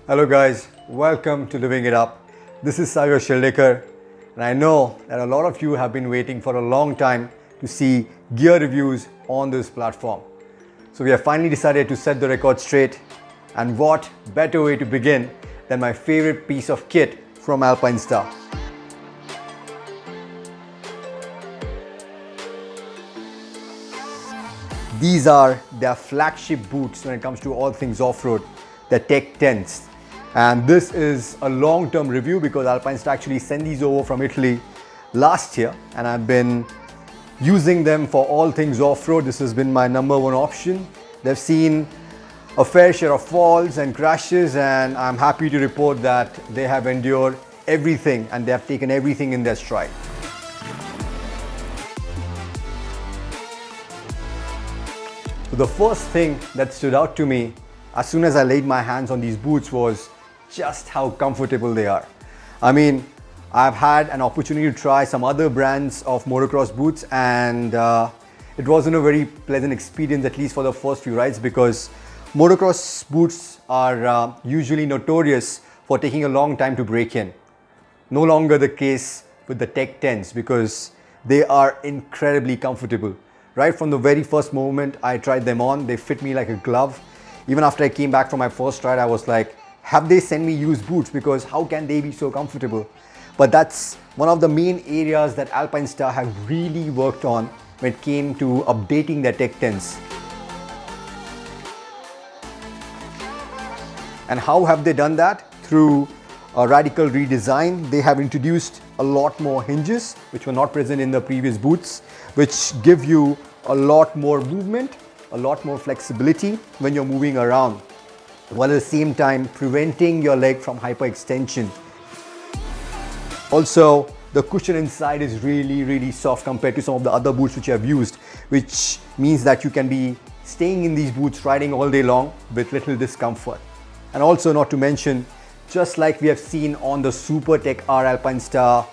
Hello guys, welcome to Living It Up. This is Sagar Sheldekar, and I know that a lot of you have been waiting for a long time to see gear reviews on this platform. So we have finally decided to set the record straight, and what better way to begin than my favorite piece of kit from Alpinestar. These are their flagship boots when it comes to all things off-road, the Tech 10s. And this is a long-term review because Alpinestar actually sent these over from Italy last year, and I've been using them for all things off-road. This has been my number one option. They've seen a fair share of falls and crashes, and I'm happy to report that they have endured everything and they have taken everything in their stride. So the first thing that stood out to me as soon as I laid my hands on these boots was just how comfortable they are. I mean, I've had an opportunity to try some other brands of motocross boots, and it wasn't a very pleasant experience, at least for the first few rides, because motocross boots are usually notorious for taking a long time to break in. No longer the case with the Tech 10s because they are incredibly comfortable. Right from the very first moment I tried them on, they fit me like a glove. Even after I came back from my first ride, I was like, have they sent me used boots? Because how can they be so comfortable? But that's one of the main areas that Alpinestar have really worked on when it came to updating their Tech 10s. And how have they done that? Through a radical redesign. They have introduced a lot more hinges, which were not present in the previous boots, which give you a lot more movement, a lot more flexibility when you're moving around, while at the same time preventing your leg from hyperextension. Also, the cushion inside is really soft compared to some of the other boots which I have used, which means that you can be staying in these boots riding all day long with little discomfort. And also, not to mention, just like we have seen on the Super Tech R Alpinestar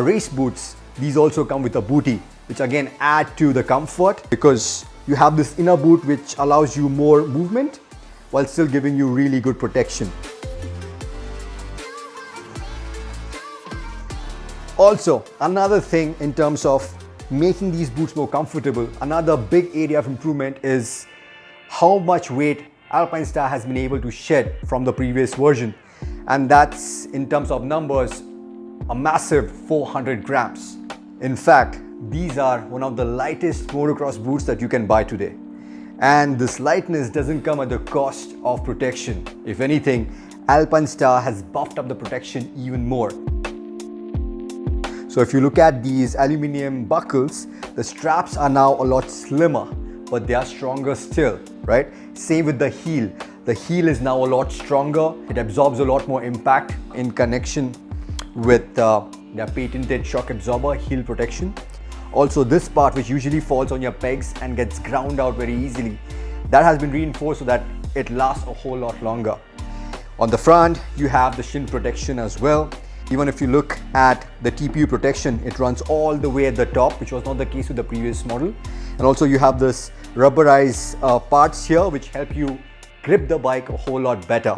race boots, these also come with a Bootie, which again add to the comfort because you have this inner boot which allows you more movement while still giving you really good protection. Also, another thing in terms of making these boots more comfortable, another big area of improvement is how much weight Alpinestar has been able to shed from the previous version. And that's, in terms of numbers, a massive 400 grams. In fact, these are one of the lightest motocross boots that you can buy today. And this lightness doesn't come at the cost of protection. If anything, Alpinestar has buffed up the protection even more. So if you look at these aluminum buckles, the straps are now a lot slimmer, but they are stronger still, right? Same with the heel. The heel is now a lot stronger. It absorbs a lot more impact in connection with their patented shock absorber heel protection. Also, this part, which usually falls on your pegs and gets ground out very easily, that has been reinforced so that it lasts a whole lot longer. On the front, you have the shin protection as well. Even if you look at the TPU protection, it runs all the way at the top, which was not the case with the previous model. And also you have this rubberized parts here, which help you grip the bike a whole lot better.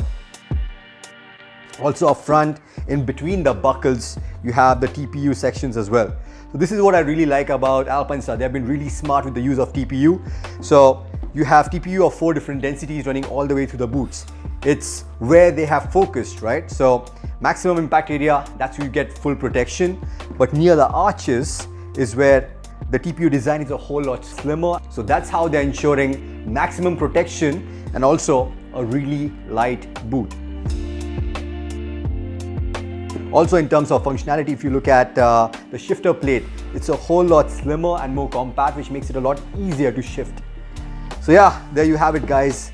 Also up front, in between the buckles, you have the TPU sections as well. So this is what I really like about Alpinestar. They have been really smart with the use of TPU. So you have TPU of 4 different densities running all the way through the boots. It's where they have focused, right? So maximum impact area, that's where you get full protection. But near the arches is where the TPU design is a whole lot slimmer. So that's how they're ensuring maximum protection and also a really light boot. Also, in terms of functionality, if you look at the shifter plate, it's a whole lot slimmer and more compact, which makes it a lot easier to shift. So yeah, there you have it, guys.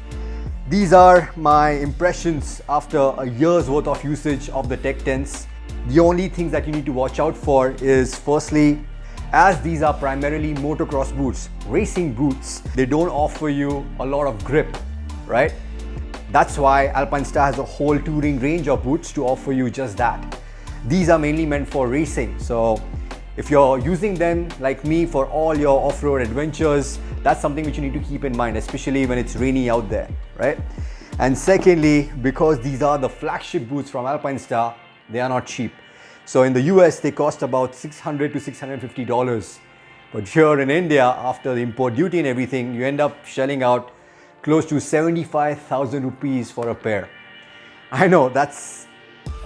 These are my impressions after a year's worth of usage of the Tech 10s. The only things that you need to watch out for is, firstly, as these are primarily motocross boots, racing boots, they don't offer you a lot of grip, right? That's why Alpinestar has a whole touring range of boots to offer you just that. These are mainly meant for racing. So if you're using them like me for all your off-road adventures, that's something which you need to keep in mind, especially when it's rainy out there, right? And secondly, because these are the flagship boots from Alpinestar, they are not cheap. So in the US, they cost about $600 to $650. But here in India, after the import duty and everything, you end up shelling out close to 75,000 rupees for a pair. I know that's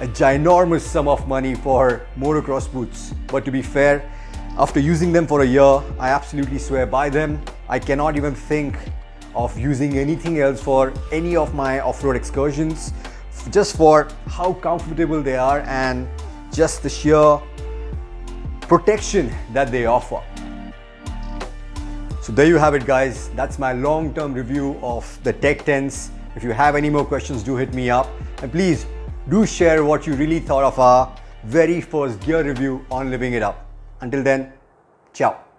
a ginormous sum of money for motocross boots. But to be fair, after using them for a year, I absolutely swear by them. I cannot even think of using anything else for any of my off-road excursions, just for how comfortable they are and just the sheer protection that they offer. So there you have it, guys. That's my long-term review of the Tech 10s. If you have any more questions, do hit me up. And please do share what you really thought of our very first gear review on Living It Up. Until then, ciao.